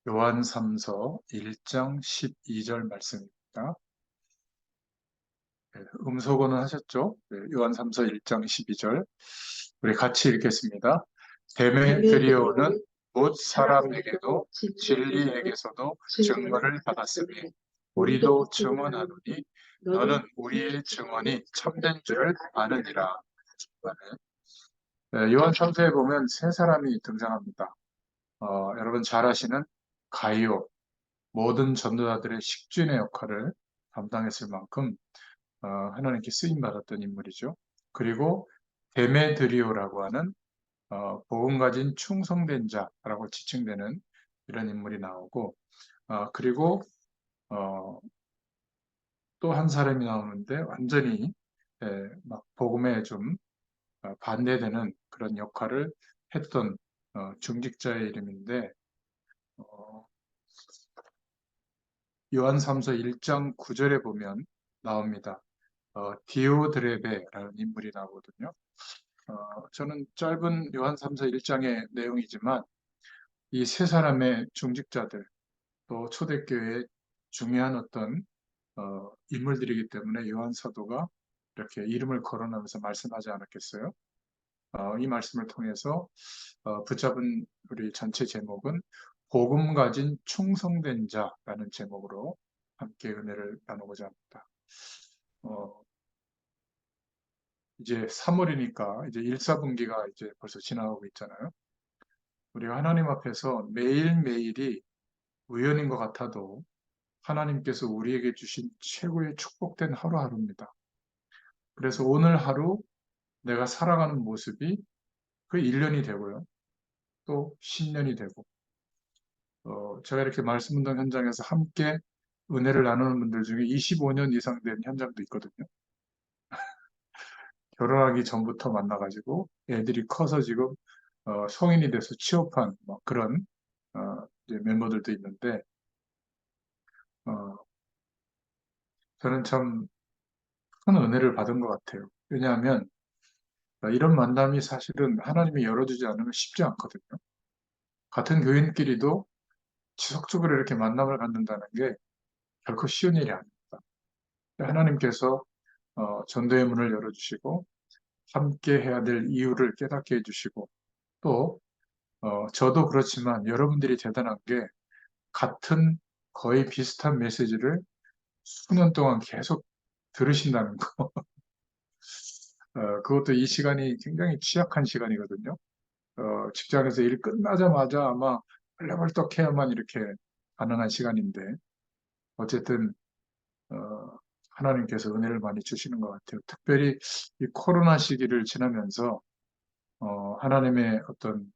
요한 3서 1장 12절 말씀입니다. 음소거는 하셨죠? 요한 3서 1장 12절. 우리 같이 읽겠습니다. 데메드리오는 못 사람에게도 진리에게서도 증거를 받았으니 우리도 증언하노니 너는 우리의 증언이 참된 줄을 아느니라. 요한 3서에 보면 세 사람이 등장합니다. 여러분 잘 아시는 가이오, 모든 전도자들의 식주인의 역할을 담당했을 만큼 하나님께 쓰임받았던 인물이죠. 그리고 데메드리오라고 하는 복음 가진 충성된 자라고 지칭되는 이런 인물이 나오고, 그리고 또 한 사람이 나오는데 완전히 막 복음에 좀 반대되는 그런 역할을 했던 중직자의 이름인데, 어, 요한 3서 1장 9절에 보면 나옵니다. 디오드레베라는 인물이 나오거든요. 저는 짧은 요한 3서 1장의 내용이지만 이 세 사람의 중직자들, 또 초대교회의 중요한 어떤 인물들이기 때문에 요한 사도가 이렇게 이름을 거론하면서 말씀하지 않았겠어요? 이 말씀을 통해서 붙잡은 우리 전체 제목은 복음 가진 충성된 자라는 제목으로 함께 은혜를 나누고자 합니다. 이제 3월이니까 이제 1사분기가 이제 벌써 지나가고 있잖아요. 우리가 하나님 앞에서 매일매일이 우연인 것 같아도 하나님께서 우리에게 주신 최고의 축복된 하루하루입니다. 그래서 오늘 하루 내가 살아가는 모습이 그 1년이 되고요. 또 10년이 되고, 제가 이렇게 말씀 운동 현장에서 함께 은혜를 나누는 분들 중에 25년 이상 된 현장도 있거든요. 결혼하기 전부터 만나가지고 애들이 커서 지금 성인이 돼서 취업한 막 그런 이제 멤버들도 있는데, 어, 저는 참 큰 은혜를 받은 것 같아요. 왜냐하면 이런 만남이 사실은 하나님이 열어주지 않으면 쉽지 않거든요. 같은 교인끼리도 지속적으로 이렇게 만남을 갖는다는 게 결코 쉬운 일이 아닙니다. 하나님께서 전도의 문을 열어주시고 함께 해야 될 이유를 깨닫게 해주시고, 또 저도 그렇지만 여러분들이 대단한 게 같은 거의 비슷한 메시지를 수년 동안 계속 들으신다는 거. 그것도 이 시간이 굉장히 취약한 시간이거든요. 직장에서 일 끝나자마자 아마 벌떡 해야만 이렇게 가능한 시간인데, 어쨌든, 하나님께서 은혜를 많이 주시는 것 같아요. 특별히 이 코로나 시기를 지나면서, 하나님의 어떤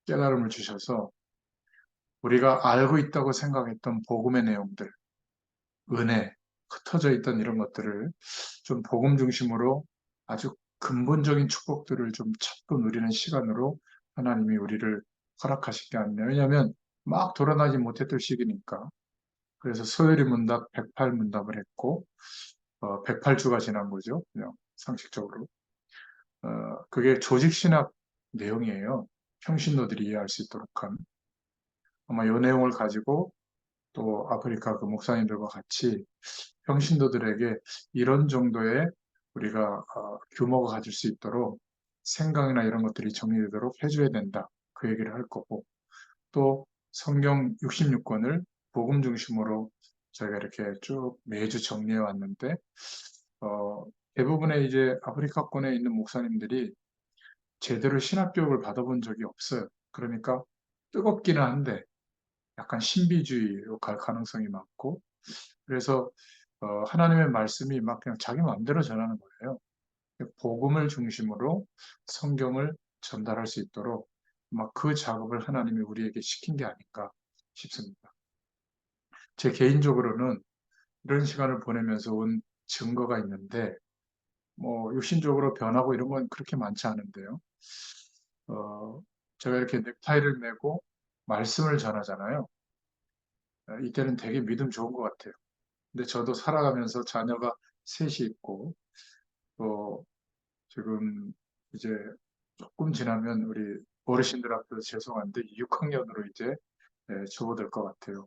깨달음을 주셔서 우리가 알고 있다고 생각했던 복음의 내용들, 은혜, 흩어져 있던 이런 것들을 좀 복음 중심으로 아주 근본적인 축복들을 좀 찾고 누리는 시간으로 하나님이 우리를 허락하신 게 아니냐. 왜냐하면 막 돌아다니지 못했던 시기니까. 그래서 소요리 문답, 108문답을 했고, 108주가 지난 거죠. 그냥 상식적으로. 그게 조직신학 내용이에요. 평신도들이 이해할 수 있도록 한. 아마 이 내용을 가지고 또 아프리카 그 목사님들과 같이 평신도들에게 이런 정도의 우리가 규모가 가질 수 있도록 생각이나 이런 것들이 정리되도록 해줘야 된다. 그 얘기를 할 거고, 또 성경 66권을 복음 중심으로 저희가 이렇게 쭉 매주 정리해 왔는데, 어, 대부분의 이제 아프리카권에 있는 목사님들이 제대로 신학교육을 받아본 적이 없어요. 그러니까 뜨겁기는 한데 약간 신비주의로 갈 가능성이 많고, 그래서 하나님의 말씀이 막 그냥 자기 마음대로 전하는 거예요. 복음을 중심으로 성경을 전달할 수 있도록 막 그 작업을 하나님이 우리에게 시킨 게 아닌가 싶습니다. 제 개인적으로는 이런 시간을 보내면서 온 증거가 있는데, 뭐 육신적으로 변하고 이런 건 그렇게 많지 않은데요. 어, 제가 이렇게 넥타이를 메고 말씀을 전하잖아요. 이때는 되게 믿음 좋은 것 같아요. 근데 저도 살아가면서 자녀가 셋이 있고, 또 지금 이제 조금 지나면 우리 어르신들 앞에서 죄송한데 6학년으로 이제 주어들 것 같아요.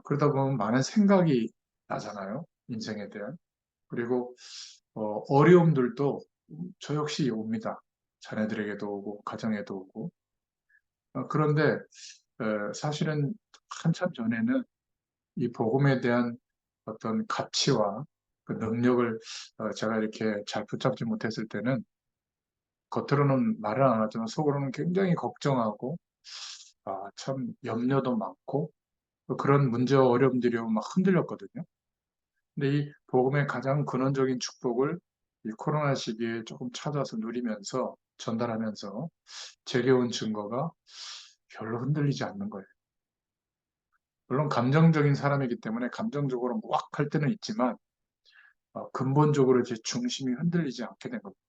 그러다 보면 많은 생각이 나잖아요. 인생에 대한. 그리고 어려움들도 저 역시 옵니다. 자녀들에게도 오고 가정에도 오고. 그런데 사실은 한참 전에는 이 복음에 대한 어떤 가치와 그 능력을 제가 이렇게 잘 붙잡지 못했을 때는 겉으로는 말을 안 하지만 속으로는 굉장히 걱정하고 참 염려도 많고 그런 문제와 어려움들이 막 흔들렸거든요. 근데 이 복음의 가장 근원적인 축복을 이 코로나 시기에 조금 찾아서 누리면서 전달하면서 제게 온 증거가 별로 흔들리지 않는 거예요. 물론 감정적인 사람이기 때문에 감정적으로 무악할 때는 있지만 근본적으로 제 중심이 흔들리지 않게 된 겁니다.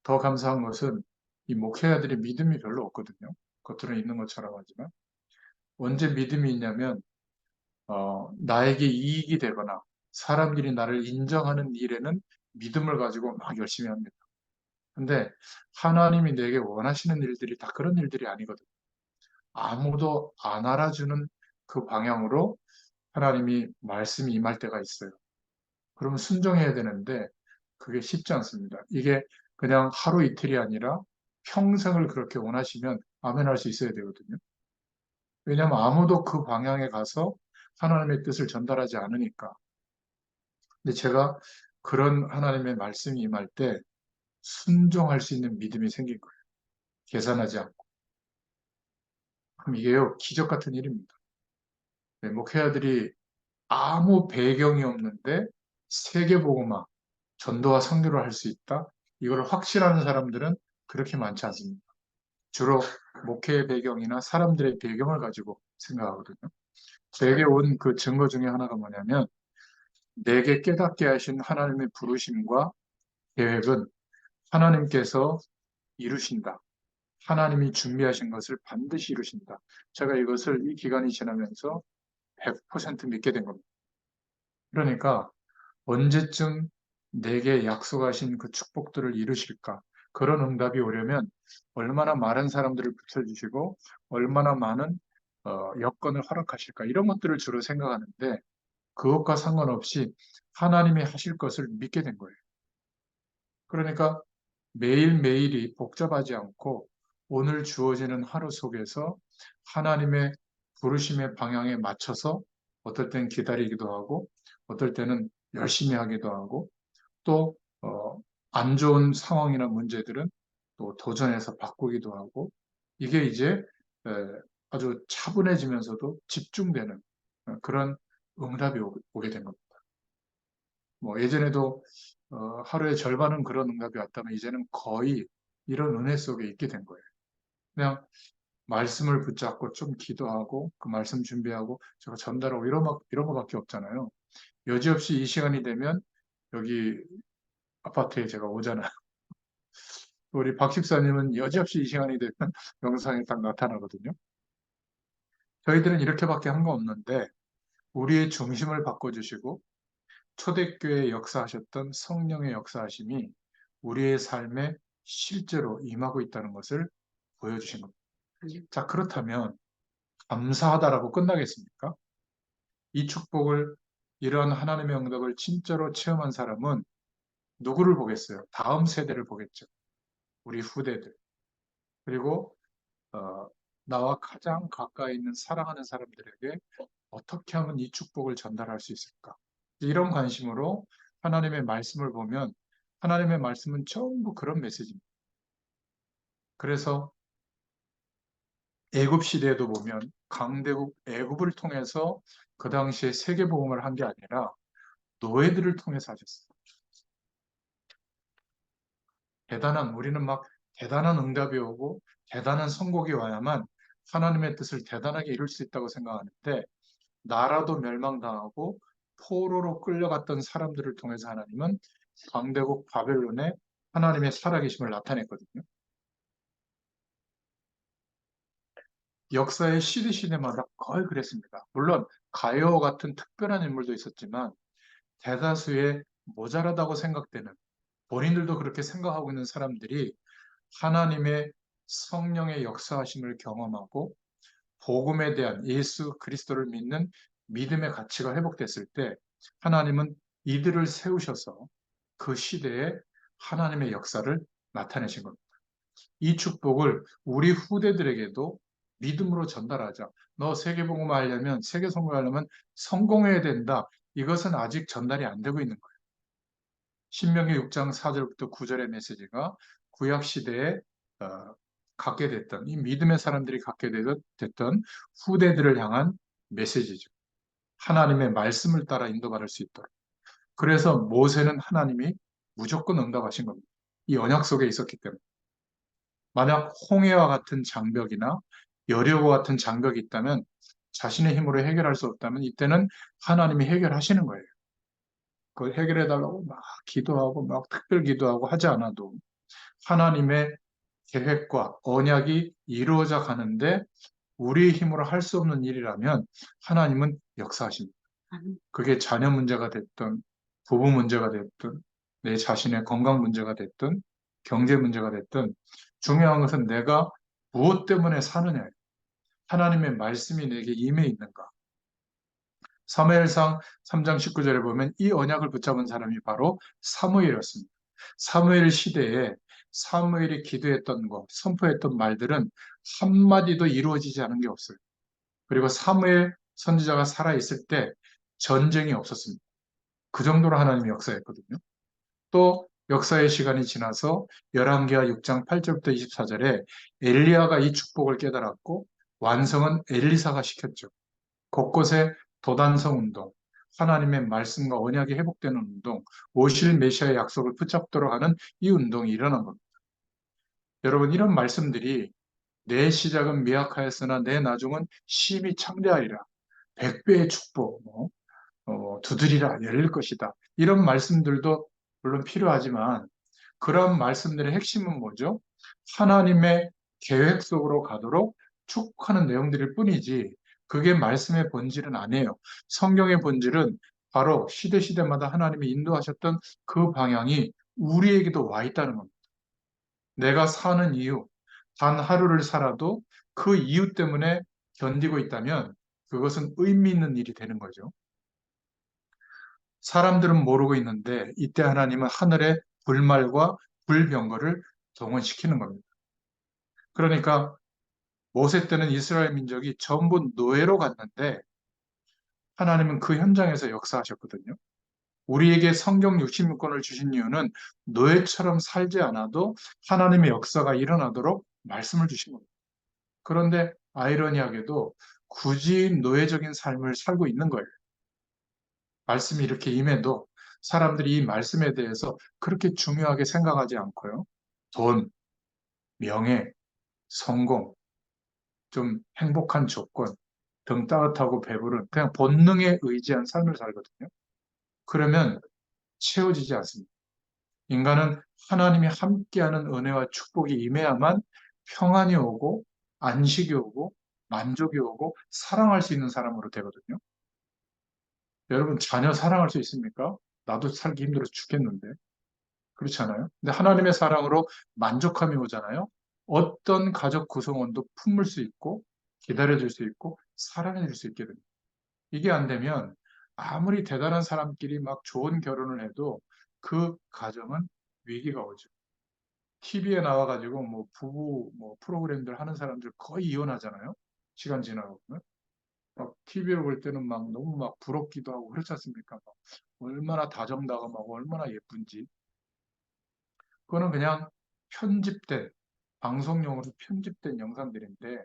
더 감사한 것은 이 목회자들이 믿음이 별로 없거든요. 겉으로는 있는 것처럼 하지만 언제 믿음이 있냐면 나에게 이익이 되거나 사람들이 나를 인정하는 일에는 믿음을 가지고 막 열심히 합니다. 근데 하나님이 내게 원하시는 일들이 다 그런 일들이 아니거든요. 아무도 안 알아주는 그 방향으로 하나님이 말씀이 임할 때가 있어요. 그러면 순종해야 되는데 그게 쉽지 않습니다. 이게 그냥 하루 이틀이 아니라 평생을 그렇게 원하시면 아멘할 수 있어야 되거든요. 왜냐하면 아무도 그 방향에 가서 하나님의 뜻을 전달하지 않으니까. 근데 제가 그런 하나님의 말씀이 임할 때 순종할 수 있는 믿음이 생긴 거예요. 계산하지 않고. 그럼 이게요, 기적 같은 일입니다. 목회자들이 아무 배경이 없는데 세계복음화, 전도와 선교를 할 수 있다? 이걸 확신하는 사람들은 그렇게 많지 않습니다. 주로 목회의 배경이나 사람들의 배경을 가지고 생각하거든요. 제게 온 그 증거 중에 하나가 뭐냐면 내게 깨닫게 하신 하나님의 부르심과 계획은 하나님께서 이루신다. 하나님이 준비하신 것을 반드시 이루신다. 제가 이것을 이 기간이 지나면서 100% 믿게 된 겁니다. 그러니까 언제쯤 내게 약속하신 그 축복들을 이루실까? 그런 응답이 오려면 얼마나 많은 사람들을 붙여주시고 얼마나 많은 여건을 허락하실까? 이런 것들을 주로 생각하는데 그것과 상관없이 하나님이 하실 것을 믿게 된 거예요. 그러니까 매일매일이 복잡하지 않고 오늘 주어지는 하루 속에서 하나님의 부르심의 방향에 맞춰서 어떨 땐 기다리기도 하고 어떨 때는 열심히 하기도 하고 또 안 좋은 상황이나 문제들은 또 도전해서 바꾸기도 하고 이게 이제 에, 아주 차분해지면서도 집중되는 그런 응답이 오게 된 겁니다. 뭐 예전에도 하루의 절반은 그런 응답이 왔다면 이제는 거의 이런 은혜 속에 있게 된 거예요. 그냥 말씀을 붙잡고 좀 기도하고 그 말씀 준비하고 제가 전달하고 이런 거밖에 없잖아요. 여지없이 이 시간이 되면 여기 아파트에 제가 오잖아요. 우리 박 집사님은 여지없이 이 시간이 되면 영상에 딱 나타나거든요. 저희들은 이렇게밖에 한 거 없는데 우리의 중심을 바꿔주시고 초대교회 역사하셨던 성령의 역사하심이 우리의 삶에 실제로 임하고 있다는 것을 보여주신 겁니다. 자, 그렇다면 감사하다라고 끝나겠습니까? 이 축복을 이런 하나님의 응답을 진짜로 체험한 사람은 누구를 보겠어요? 다음 세대를 보겠죠. 우리 후대들. 그리고 어, 나와 가장 가까이 있는 사랑하는 사람들에게 어떻게 하면 이 축복을 전달할 수 있을까? 이런 관심으로 하나님의 말씀을 보면 하나님의 말씀은 전부 그런 메시지입니다. 그래서 애굽 시대에도 보면 강대국 애굽을 통해서 그 당시에 세계복음을 한 게 아니라 노예들을 통해서 하셨어요. 우리는 막 대단한 응답이 오고 대단한 선곡이 와야만 하나님의 뜻을 대단하게 이룰 수 있다고 생각하는데 나라도 멸망당하고 포로로 끌려갔던 사람들을 통해서 하나님은 강대국 바벨론에 하나님의 살아계심을 나타냈거든요. 역사의 시대마다 거의 그랬습니다. 물론 가요 같은 특별한 인물도 있었지만 대다수의 모자라다고 생각되는 본인들도 그렇게 생각하고 있는 사람들이 하나님의 성령의 역사하심을 경험하고 복음에 대한 예수 그리스도를 믿는 믿음의 가치가 회복됐을 때 하나님은 이들을 세우셔서 그 시대에 하나님의 역사를 나타내신 겁니다. 이 축복을 우리 후대들에게도 믿음으로 전달하자. 너 세계복음 하려면, 세계 선교하려면 성공해야 된다. 이것은 아직 전달이 안 되고 있는 거예요. 신명기 6장 4절부터 9절의 메시지가 구약 시대에 갖게 됐던, 이 믿음의 사람들이 갖게 됐던 후대들을 향한 메시지죠. 하나님의 말씀을 따라 인도받을 수 있도록. 그래서 모세는 하나님이 무조건 응답하신 겁니다. 이 언약 속에 있었기 때문에. 만약 홍해와 같은 장벽이나 여리고와 같은 장벽이 있다면 자신의 힘으로 해결할 수 없다면 이때는 하나님이 해결하시는 거예요. 그걸 해결해 달라고 막 기도하고 막 특별 기도하고 하지 않아도 하나님의 계획과 언약이 이루어져 가는데 우리의 힘으로 할 수 없는 일이라면 하나님은 역사하십니다. 그게 자녀 문제가 됐든 부부 문제가 됐든 내 자신의 건강 문제가 됐든 경제 문제가 됐든 중요한 것은 내가 무엇 때문에 사느냐. 하나님의 말씀이 내게 임해 있는가. 사무엘상 3장 19절에 보면 이 언약을 붙잡은 사람이 바로 사무엘이었습니다. 사무엘 시대에 사무엘이 기도했던 것, 선포했던 말들은 한마디도 이루어지지 않은 게 없어요. 그리고 사무엘 선지자가 살아있을 때 전쟁이 없었습니다. 그 정도로 하나님이 역사했거든요. 또 역사의 시간이 지나서 열왕기하 6장 8절부터 24절에 엘리야가 이 축복을 깨달았고 완성은 엘리사가 시켰죠. 곳곳에 도단성 운동, 하나님의 말씀과 언약이 회복되는 운동, 오실 메시아의 약속을 붙잡도록 하는 이 운동이 일어난 겁니다. 여러분 이런 말씀들이 내 시작은 미약하였으나 내 나중은 심히 창대하리라. 100배의 축복, 두드리라 열릴 것이다. 이런 말씀들도 물론 필요하지만 그런 말씀들의 핵심은 뭐죠? 하나님의 계획 속으로 가도록 축복하는 내용들일 뿐이지 그게 말씀의 본질은 아니에요. 성경의 본질은 바로 시대마다 하나님이 인도하셨던 그 방향이 우리에게도 와 있다는 겁니다. 내가 사는 이유, 단 하루를 살아도 그 이유 때문에 견디고 있다면 그것은 의미 있는 일이 되는 거죠. 사람들은 모르고 있는데 이때 하나님은 하늘의 불말과 불병거를 동원시키는 겁니다. 그러니까 모세 때는 이스라엘 민족이 전부 노예로 갔는데 하나님은 그 현장에서 역사하셨거든요. 우리에게 성경 66권을 주신 이유는 노예처럼 살지 않아도 하나님의 역사가 일어나도록 말씀을 주신 겁니다. 그런데 아이러니하게도 굳이 노예적인 삶을 살고 있는 거예요. 말씀이 이렇게 임해도 사람들이 이 말씀에 대해서 그렇게 중요하게 생각하지 않고요. 돈, 명예, 성공, 좀 행복한 조건, 등 따뜻하고 배부른 그냥 본능에 의지한 삶을 살거든요. 그러면 채워지지 않습니다. 인간은 하나님이 함께하는 은혜와 축복이 임해야만 평안이 오고 안식이 오고 만족이 오고 사랑할 수 있는 사람으로 되거든요. 여러분 자녀 사랑할 수 있습니까? 나도 살기 힘들어서 죽겠는데. 그렇지 않아요? 근데 하나님의 사랑으로 만족함이 오잖아요. 어떤 가족 구성원도 품을 수 있고 기다려줄 수 있고 사랑해줄 수 있게 됩니다. 이게 안 되면 아무리 대단한 사람끼리 막 좋은 결혼을 해도 그 가정은 위기가 오죠. TV에 나와가지고 뭐 부부 뭐 프로그램들 하는 사람들 거의 이혼하잖아요. 시간 지나고 보면. 막 TV로 볼 때는 막 너무 막 부럽기도 하고 그렇지 않습니까? 막 얼마나 다정다감하고 얼마나 예쁜지. 그거는 그냥 편집된 방송용으로 편집된 영상들인데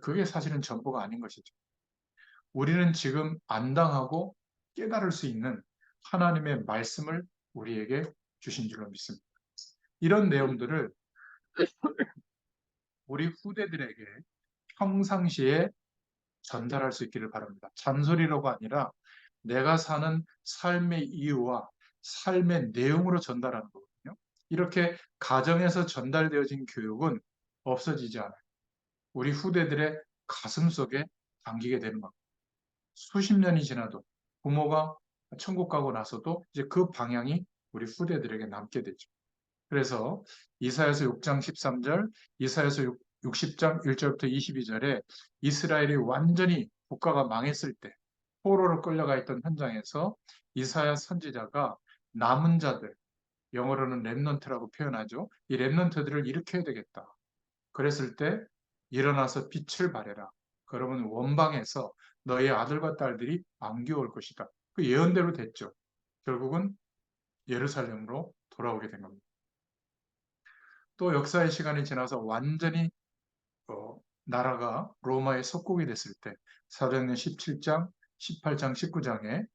그게 사실은 전부가 아닌 것이죠. 우리는 지금 안당하고 깨달을 수 있는 하나님의 말씀을 우리에게 주신 줄로 믿습니다. 이런 내용들을 우리 후대들에게 평상시에 전달할 수 있기를 바랍니다. 잔소리로가 아니라 내가 사는 삶의 이유와 삶의 내용으로 전달하는 거거든요. 이렇게 가정에서 전달되어진 교육은 없어지지 않아요. 우리 후대들의 가슴 속에 담기게 되는 겁니다. 수십 년이 지나도 부모가 천국 가고 나서도 이제 그 방향이 우리 후대들에게 남게 되죠. 그래서 이사야서 6장 13절, 이사야서 60장 1절부터 22절에 이스라엘이 완전히 국가가 망했을 때 포로로 끌려가 있던 현장에서 이사야 선지자가 남은 자들, 영어로는 렘넌트라고 표현하죠. 이 렘넌트들을 일으켜야 되겠다. 그랬을 때 일어나서 빛을 발해라. 그러면 원방에서 너의 아들과 딸들이 안겨올 것이다. 그 예언대로 됐죠. 결국은 예루살렘으로 돌아오게 된 겁니다. 또 역사의 시간이 지나서 완전히 나라가 로마의 속국이 됐을 때 사도행전 17장, 18장, 19장에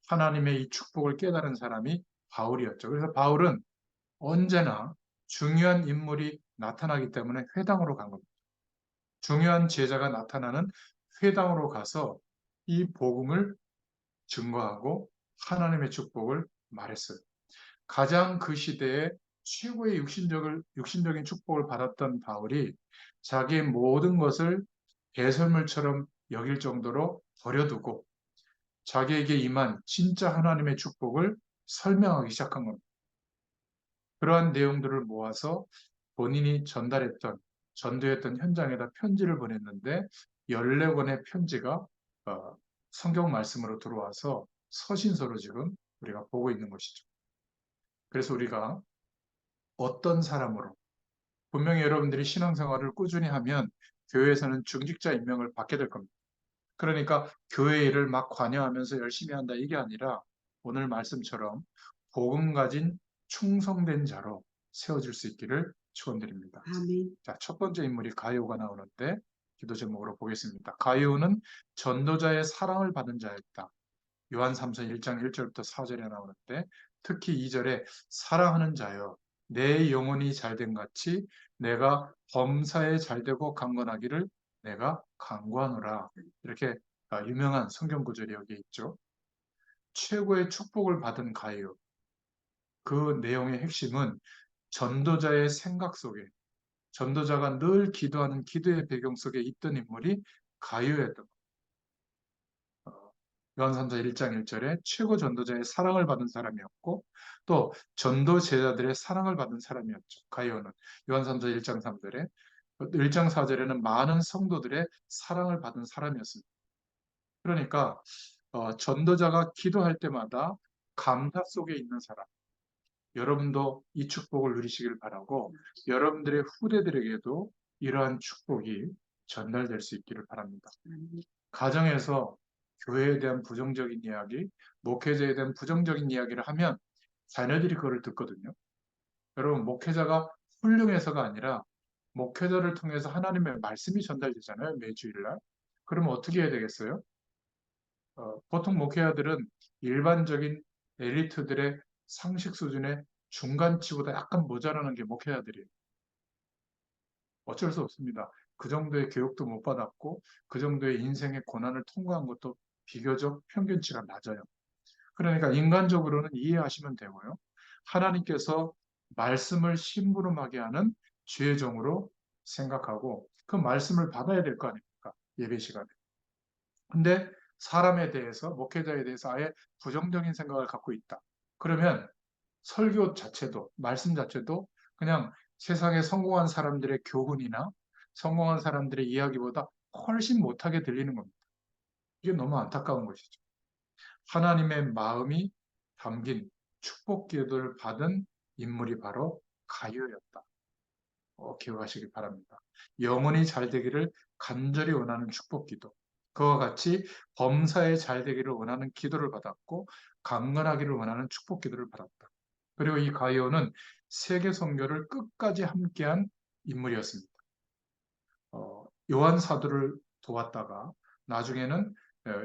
하나님의 이 축복을 깨달은 사람이 바울이었죠. 그래서 바울은 언제나 중요한 인물이 나타나기 때문에 회당으로 간 겁니다. 중요한 제자가 나타나는 회당으로 가서 이 복음을 증거하고 하나님의 축복을 말했어요. 가장 그 시대에 최고의 육신적인 축복을 받았던 바울이 자기의 모든 것을 배설물처럼 여길 정도로 버려두고 자기에게 임한 진짜 하나님의 축복을 설명하기 시작한 겁니다. 그러한 내용들을 모아서 본인이 전도했던 현장에다 편지를 보냈는데 14권의 편지가 성경 말씀으로 들어와서 서신서로 지금 우리가 보고 있는 것이죠. 그래서 우리가 어떤 사람으로 분명히 여러분들이 신앙생활을 꾸준히 하면 교회에서는 중직자 임명을 받게 될 겁니다. 그러니까 교회 일을 막 관여하면서 열심히 한다 이게 아니라 오늘 말씀처럼 복음 가진 충성된 자로 세워질 수 있기를 축원드립니다. 아멘. 자, 첫 번째 인물이 가룟가 나오는데 기도 제목으로 보겠습니다. 가룟은 전도자의 사랑을 받은 자였다. 요한 3서 1장 1절부터 4절에 나오는데 특히 2절에 사랑하는 자여 내 영혼이 잘된 같이 내가 범사에 잘되고 강건하기를 내가 간구하노라. 이렇게 유명한 성경 구절이 여기 있죠. 최고의 축복을 받은 가룟. 그 내용의 핵심은 전도자의 생각 속에 전도자가 늘 기도하는 기도의 배경 속에 있던 인물이 가룟이었던 요한삼서 1장 1절에 최고 전도자의 사랑을 받은 사람이었고 또 전도 제자들의 사랑을 받은 사람이었죠. 가룟은 요한삼서 1장 3절에 1장 4절에는 많은 성도들의 사랑을 받은 사람이었습니다. 그러니까 전도자가 기도할 때마다 감사 속에 있는 사람. 여러분도 이 축복을 누리시길 바라고 여러분들의 후대들에게도 이러한 축복이 전달될 수 있기를 바랍니다. 가정에서 교회에 대한 부정적인 이야기, 목회자에 대한 부정적인 이야기를 하면 자녀들이 그거를 듣거든요. 여러분, 목회자가 훌륭해서가 아니라 목회자를 통해서 하나님의 말씀이 전달되잖아요, 매주일날. 그러면 어떻게 해야 되겠어요? 보통 목회자들은 일반적인 엘리트들의 상식 수준의 중간치보다 약간 모자라는 게 목회자들이에요. 어쩔 수 없습니다. 그 정도의 교육도 못 받았고 그 정도의 인생의 고난을 통과한 것도 비교적 평균치가 낮아요. 그러니까 인간적으로는 이해하시면 되고요. 하나님께서 말씀을 심부름하게 하는 죄종으로 생각하고 그 말씀을 받아야 될 거 아닙니까? 예배 시간에. 근데 사람에 대해서, 목회자에 대해서 아예 부정적인 생각을 갖고 있다. 그러면 설교 자체도, 말씀 자체도 그냥 세상에 성공한 사람들의 교훈이나 성공한 사람들의 이야기보다 훨씬 못하게 들리는 겁니다. 이게 너무 안타까운 것이죠. 하나님의 마음이 담긴 축복 기도를 받은 인물이 바로 가룟이었다. 기억하시기 바랍니다. 영혼이 잘 되기를 간절히 원하는 축복 기도. 그와 같이 범사에 잘 되기를 원하는 기도를 받았고 강건하기를 원하는 축복 기도를 받았다. 그리고 이 가룟은 세계 선교를 끝까지 함께한 인물이었습니다. 요한 사도를 도왔다가 나중에는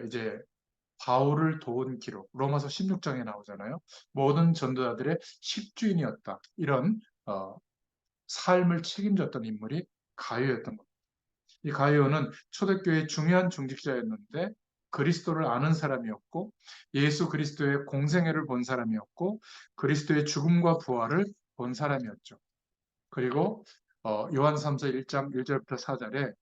이제 바울을 도운 기록, 로마서 16장에 나오잖아요. 모든 전도자들의 식주인이었다. 이런 삶을 책임졌던 인물이 가룟이었던 겁니다. 이 가룟은 초대교회의 중요한 중직자였는데 그리스도를 아는 사람이었고 예수 그리스도의 공생애를 본 사람이었고 그리스도의 죽음과 부활을 본 사람이었죠. 그리고 요한 3서 1장 1절부터 4절에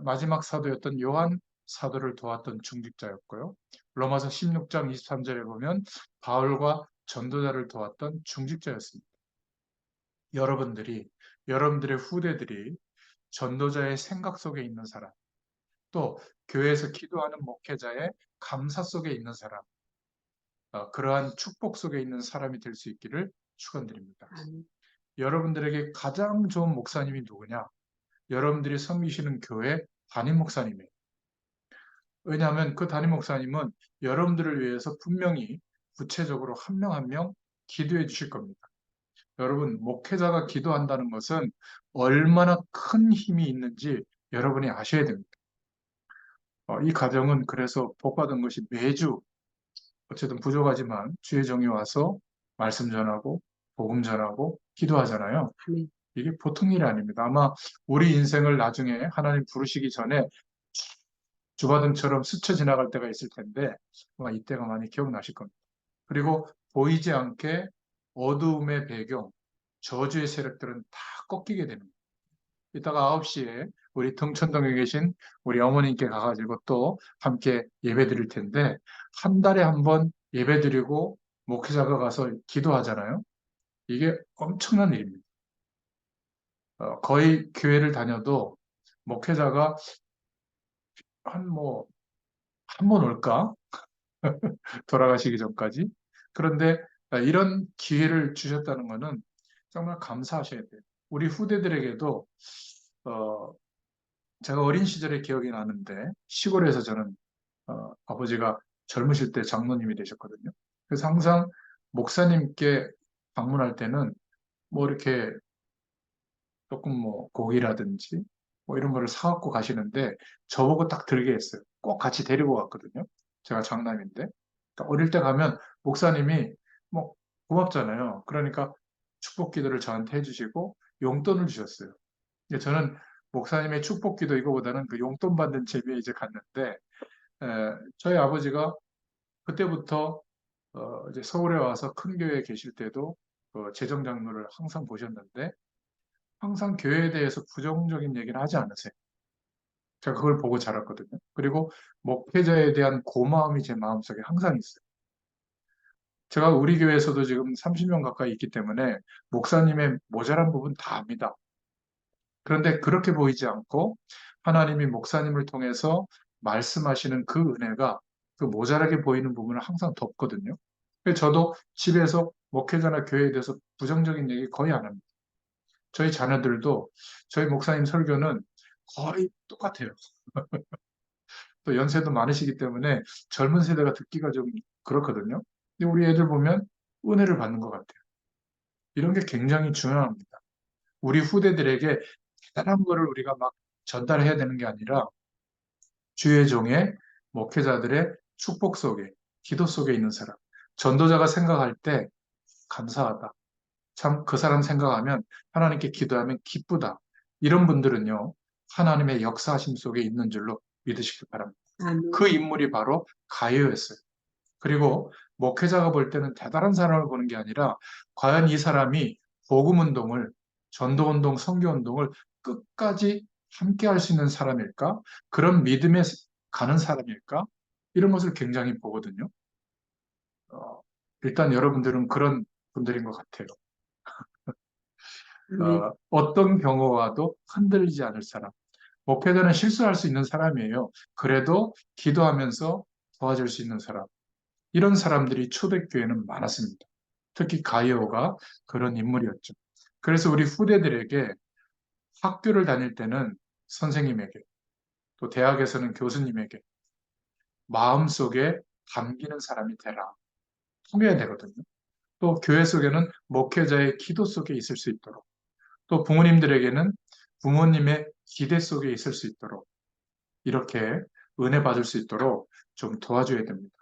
마지막 사도였던 요한 사도를 도왔던 중직자였고요. 로마서 16장 23절에 보면 바울과 전도자를 도왔던 중직자였습니다. 여러분들의 후대들이 전도자의 생각 속에 있는 사람, 또 교회에서 기도하는 목회자의 감사 속에 있는 사람, 그러한 축복 속에 있는 사람이 될 수 있기를 축원드립니다. 아멘. 여러분들에게 가장 좋은 목사님이 누구냐? 여러분들이 섬기시는 교회 담임 목사님이에요. 왜냐하면 그 담임 목사님은 여러분들을 위해서 분명히 구체적으로 한 명 한 명 기도해 주실 겁니다. 여러분, 목회자가 기도한다는 것은 얼마나 큰 힘이 있는지 여러분이 아셔야 됩니다. 이 가정은 그래서 복받은 것이 매주 어쨌든 부족하지만 주의 정에 와서 말씀 전하고 복음 전하고 기도하잖아요. 아멘. 이게 보통 일이 아닙니다. 아마 우리 인생을 나중에 하나님 부르시기 전에 주바등처럼 스쳐 지나갈 때가 있을 텐데 아마 이때가 많이 기억나실 겁니다. 그리고 보이지 않게 어두움의 배경, 저주의 세력들은 다 꺾이게 됩니다. 이따가 9시에 우리 등촌동에 계신 우리 어머님께 가가지고 또 함께 예배 드릴 텐데 한 달에 한 번 예배 드리고 목회자가 가서 기도하잖아요. 이게 엄청난 일입니다. 거의 교회를 다녀도 목회자가 한 번 올까? 돌아가시기 전까지. 그런데 이런 기회를 주셨다는 것은 정말 감사하셔야 돼요. 우리 후대들에게도 어, 제가 어린 시절의 기억이 나는데 시골에서 저는 아버지가 젊으실 때 장로님이 되셨거든요. 그래서 항상 목사님께 방문할 때는 뭐 이렇게 조금 뭐 고기라든지 뭐 이런 거를 사갖고 가시는데 저보고 딱 들게 했어요. 꼭 같이 데리고 갔거든요. 제가 장남인데. 그러니까 어릴 때 가면 목사님이 뭐 고맙잖아요. 그러니까 축복 기도를 저한테 해주시고 용돈을 주셨어요. 근데 저는 목사님의 축복 기도 이거보다는 그 용돈 받는 재미에 이제 갔는데 저희 아버지가 그때부터 이제 서울에 와서 큰 교회에 계실 때도 재정 장로를 항상 보셨는데 항상 교회에 대해서 부정적인 얘기는 하지 않으세요. 제가 그걸 보고 자랐거든요. 그리고 목회자에 대한 고마움이 제 마음속에 항상 있어요. 제가 우리 교회에서도 지금 30명 가까이 있기 때문에 목사님의 모자란 부분 다 압니다. 그런데 그렇게 보이지 않고 하나님이 목사님을 통해서 말씀하시는 그 은혜가 그 모자라게 보이는 부분을 항상 덮거든요. 그래서 저도 집에서 목회자나 교회에 대해서 부정적인 얘기 거의 안 합니다. 저희 자녀들도 저희 목사님 설교는 거의 똑같아요. 또 연세도 많으시기 때문에 젊은 세대가 듣기가 좀 그렇거든요. 근데 우리 애들 보면 은혜를 받는 것 같아요. 이런 게 굉장히 중요합니다. 우리 후대들에게 대단한 거를 우리가 막 전달해야 되는 게 아니라 주의 종의 목회자들의 축복 속에, 기도 속에 있는 사람. 전도자가 생각할 때 감사하다. 참 그 사람 생각하면 하나님께 기도하면 기쁘다. 이런 분들은요, 하나님의 역사하심 속에 있는 줄로 믿으시기 바랍니다. 그 아멘. 인물이 바로 가이오였어요. 그리고 목회자가 볼 때는 대단한 사람을 보는 게 아니라 과연 이 사람이 복음운동을, 전도운동, 선교운동을 끝까지 함께 할 수 있는 사람일까? 그런 믿음에 가는 사람일까? 이런 것을 굉장히 보거든요. 어, 일단 여러분들은 그런 분들인 것 같아요. 아멘. 어떤 경우와도 흔들리지 않을 사람. 목회자는 실수할 수 있는 사람이에요. 그래도 기도하면서 도와줄 수 있는 사람. 이런 사람들이 초대교회는 많았습니다. 특히 가이오가 그런 인물이었죠. 그래서 우리 후대들에게 학교를 다닐 때는 선생님에게, 또 대학에서는 교수님에게 마음속에 담기는 사람이 되라. 통해야 되거든요. 또 교회 속에는 목회자의 기도 속에 있을 수 있도록, 또 부모님들에게는 부모님의 기대 속에 있을 수 있도록, 이렇게 은혜 받을 수 있도록 좀 도와줘야 됩니다.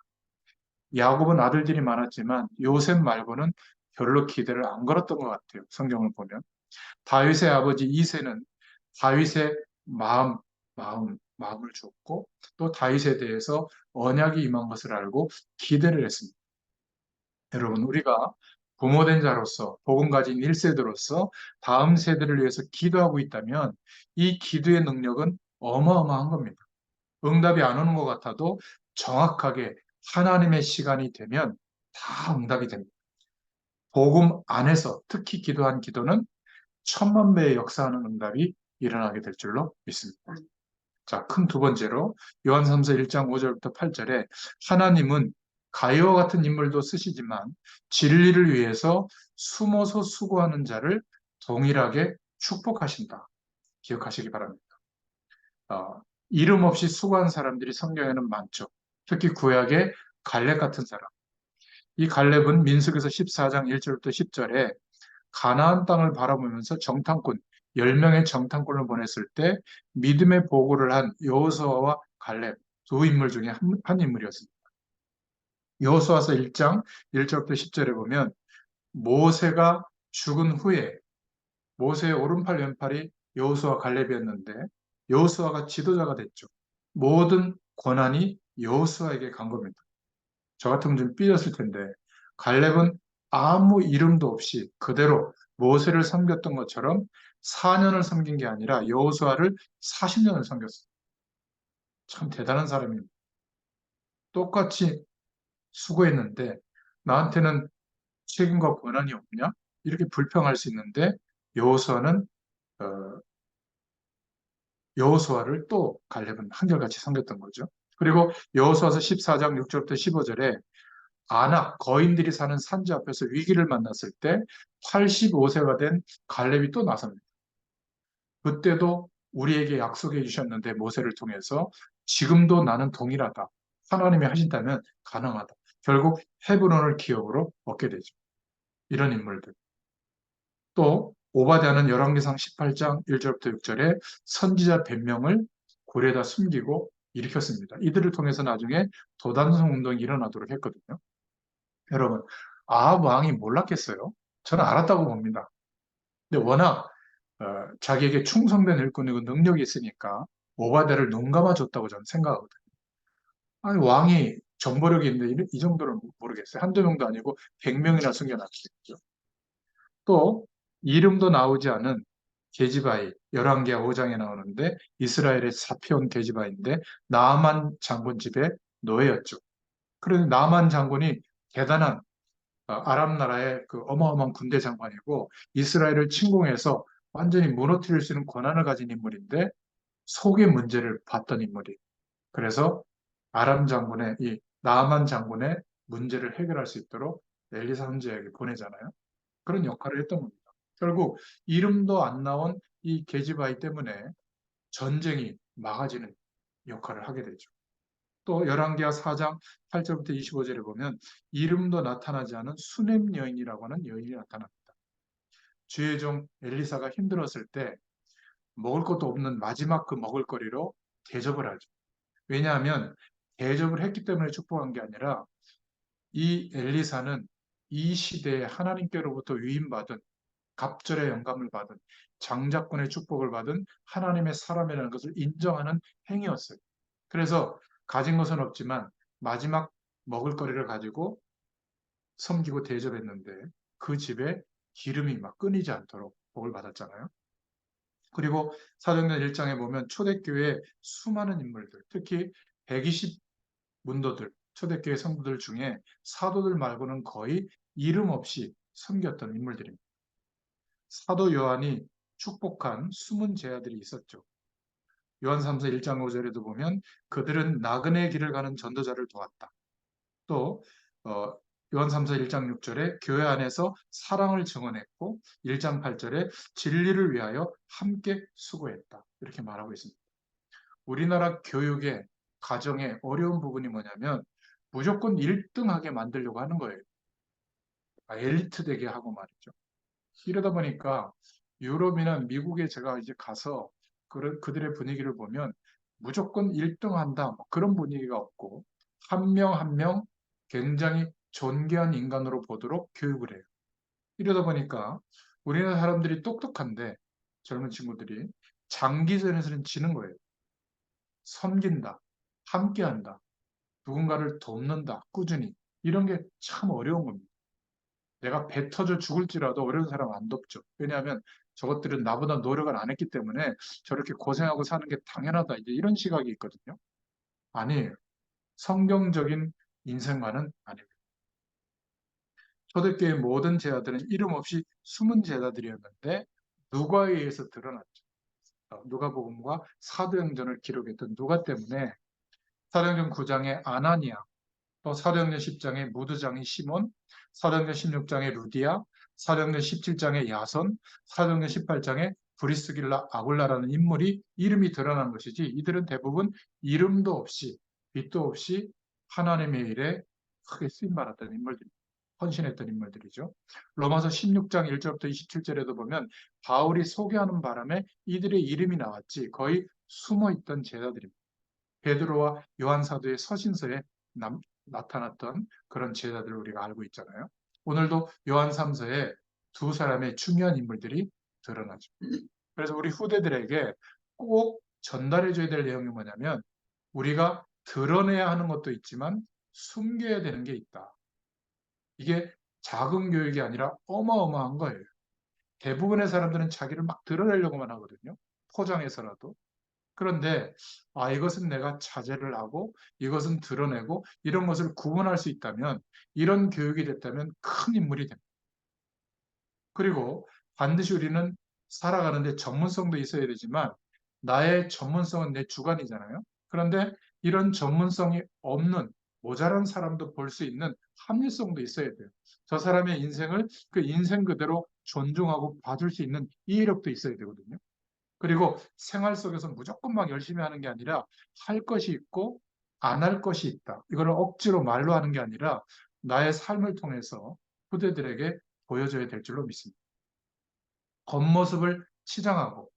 야곱은 아들들이 많았지만 요셉 말고는 별로 기대를 안 걸었던 것 같아요. 성경을 보면. 다윗의 아버지 이새는 다윗의 마음을 줬고 또 다윗에 대해서 언약이 임한 것을 알고 기대를 했습니다. 여러분, 우리가 부모된 자로서 복음 가진 1세대로서 다음 세대를 위해서 기도하고 있다면 이 기도의 능력은 어마어마한 겁니다. 응답이 안 오는 것 같아도 정확하게 하나님의 시간이 되면 다 응답이 됩니다. 복음 안에서 특히 기도한 기도는 천만 배의 역사하는 응답이 일어나게 될 줄로 믿습니다. 자, 큰 두 번째로 요한삼서 1장 5절부터 8절에 하나님은 가이와 같은 인물도 쓰시지만 진리를 위해서 숨어서 수고하는 자를 동일하게 축복하신다. 기억하시기 바랍니다. 어, 이름 없이 수고한 사람들이 성경에는 많죠. 특히 구약의 갈렙 같은 사람. 이 갈렙은 민수기서 14장 1절부터 10절에 가나안 땅을 바라보면서 정탐꾼, 10명의 정탐꾼을 보냈을 때 믿음의 보고를 한 여호수아와 갈렙 두 인물 중에 한 인물이었습니다. 여호수아서 1장 1절부터 10절에 보면 모세가 죽은 후에 모세의 오른팔 왼팔이 여호수아 갈렙이었는데 여호수아가 지도자가 됐죠. 모든 권한이 여호수아에게 간 겁니다. 저 같으면 좀 삐졌을 텐데 갈렙은 아무 이름도 없이 그대로 모세를 섬겼던 것처럼 4년을 섬긴 게 아니라 여호수아를 40년을 섬겼어요. 참 대단한 사람입니다. 똑같이 수고했는데 나한테는 책임과 권한이 없냐? 이렇게 불평할 수 있는데 여호수아는 어, 여호수아를 또 갈렙은 한결같이 섬겼던 거죠. 그리고 여호수아서 14장 6절부터 15절에 아낙 거인들이 사는 산지 앞에서 위기를 만났을 때 85세가 된 갈렙이 또 나섭니다. 그때도 우리에게 약속해 주셨는데 모세를 통해서 지금도 나는 동일하다. 하나님이 하신다면 가능하다. 결국 헤브론을 기업으로 얻게 되죠. 이런 인물들. 또 오바댜는 열왕기상 18장 1절부터 6절에 선지자 100명을 고래에다 숨기고 일으켰습니다. 이들을 통해서 나중에 도단성 운동이 일어나도록 했거든요. 여러분, 아합 왕이 몰랐겠어요? 저는 알았다고 봅니다. 근데 워낙 자기에게 충성된 일꾼이고 능력이 있으니까 오바댜를 눈 감아줬다고 저는 생각하거든요. 아니, 왕이 정보력이 있는데 이 정도는 모르겠어요. 한두 명도 아니고 100명이나 숨겨놨겠죠. 또 이름도 나오지 않은 게지바이, 열왕기하 5장에 나오는데 이스라엘의 사피온 게지바인데 나아만 장군 집의 노예였죠. 그런데 나아만 장군이 대단한 아람 나라의 그 어마어마한 군대 장관이고 이스라엘을 침공해서 완전히 무너뜨릴 수 있는 권한을 가진 인물인데 속의 문제를 봤던 인물이. 그래서 아람 장군의 이 나아만 장군의 문제를 해결할 수 있도록 엘리사 선지자에게 보내잖아요. 그런 역할을 했던 겁니다. 결국 이름도 안 나온 이 게지바이 때문에 전쟁이 막아지는 역할을 하게 되죠. 또 열왕기하 4장 8절부터 25절에 보면 이름도 나타나지 않은 수넴 여인이라고 하는 여인이 나타납니다. 주의 종 엘리사가 힘들었을 때 먹을 것도 없는 마지막 그 먹을거리로 대접을 하죠. 왜냐하면 대접을 했기 때문에 축복한 게 아니라 이 엘리사는 이 시대에 하나님께로부터 위임받은 갑절의 영감을 받은 장자권의 축복을 받은 하나님의 사람이라는 것을 인정하는 행위였어요. 그래서 가진 것은 없지만 마지막 먹을거리를 가지고 섬기고 대접했는데 그 집에 기름이 막 끊이지 않도록 복을 받았잖아요. 그리고 사도행전 1장에 보면 초대교회 수많은 인물들, 특히 120 문도들, 초대교회 성도들 중에 사도들 말고는 거의 이름 없이 섬겼던 인물들입니다. 사도 요한이 축복한 숨은 제자들이 있었죠. 요한삼서 1장 5절에도 보면 그들은 나그네 길을 가는 전도자를 도왔다. 또 요한삼서 1장 6절에 교회 안에서 사랑을 증언했고 1장 8절에 진리를 위하여 함께 수고했다. 이렇게 말하고 있습니다. 우리나라 교육의 가정의 어려운 부분이 뭐냐면 무조건 1등하게 만들려고 하는 거예요. 엘리트 되게 하고 말이죠. 이러다 보니까 유럽이나 미국에 제가 이제 가서 그들의 분위기를 보면 무조건 1등 한다. 뭐 그런 분위기가 없고 한 명 한 명 굉장히 존귀한 인간으로 보도록 교육을 해요. 이러다 보니까 우리나라 사람들이 똑똑한데 젊은 친구들이 장기전에서는 지는 거예요. 섬긴다, 함께한다, 누군가를 돕는다, 꾸준히. 이런 게 참 어려운 겁니다. 내가 배 터져 죽을지라도 어려운 사람 안 돕죠. 왜냐하면 저것들은 나보다 노력을 안 했기 때문에 저렇게 고생하고 사는 게 당연하다. 이제 이런 시각이 있거든요. 아니에요. 성경적인 인생관은 아닙니다. 초대교회 모든 제자들은 이름 없이 숨은 제자들이었는데 누가에 의해서 드러났죠. 누가복음과 사도행전을 기록했던 누가 때문에 사도행전 9장의 아나니아, 또 사도행전 10장의 무드장인 시몬, 사도행전 16장의 루디아, 사도행전 17장의 야선, 사도행전 18장의 브리스길라 아굴라라는 인물이 이름이 드러난 것이지, 이들은 대부분 이름도 없이 빛도 없이 하나님의 일에 크게 쓰임 받았던 인물들, 헌신했던 인물들이죠. 로마서 16장 1절부터 27절에도 보면 바울이 소개하는 바람에 이들의 이름이 나왔지 거의 숨어 있던 제자들입니다. 베드로와 요한 사도의 서신서에 나타났던 그런 제자들을 우리가 알고 있잖아요. 오늘도 요한 3서에 두 사람의 중요한 인물들이 드러나죠. 그래서 우리 후대들에게 꼭 전달해줘야 될 내용이 뭐냐면, 우리가 드러내야 하는 것도 있지만 숨겨야 되는 게 있다. 이게 작은 교육이 아니라 어마어마한 거예요. 대부분의 사람들은 자기를 막 드러내려고만 하거든요. 포장해서라도. 그런데 이것은 내가 자제를 하고 이것은 드러내고 이런 것을 구분할 수 있다면, 이런 교육이 됐다면 큰 인물이 됩니다. 그리고 반드시 우리는 살아가는데 전문성도 있어야 되지만, 나의 전문성은 내 주관이잖아요. 그런데 이런 전문성이 없는 모자란 사람도 볼 수 있는 합리성도 있어야 돼요. 저 사람의 인생을 그 인생 그대로 존중하고 봐줄 수 있는 이해력도 있어야 되거든요. 그리고 생활 속에서 무조건 막 열심히 하는 게 아니라 할 것이 있고 안 할 것이 있다. 이걸 억지로 말로 하는 게 아니라 나의 삶을 통해서 후대들에게 보여줘야 될 줄로 믿습니다. 겉모습을 치장하고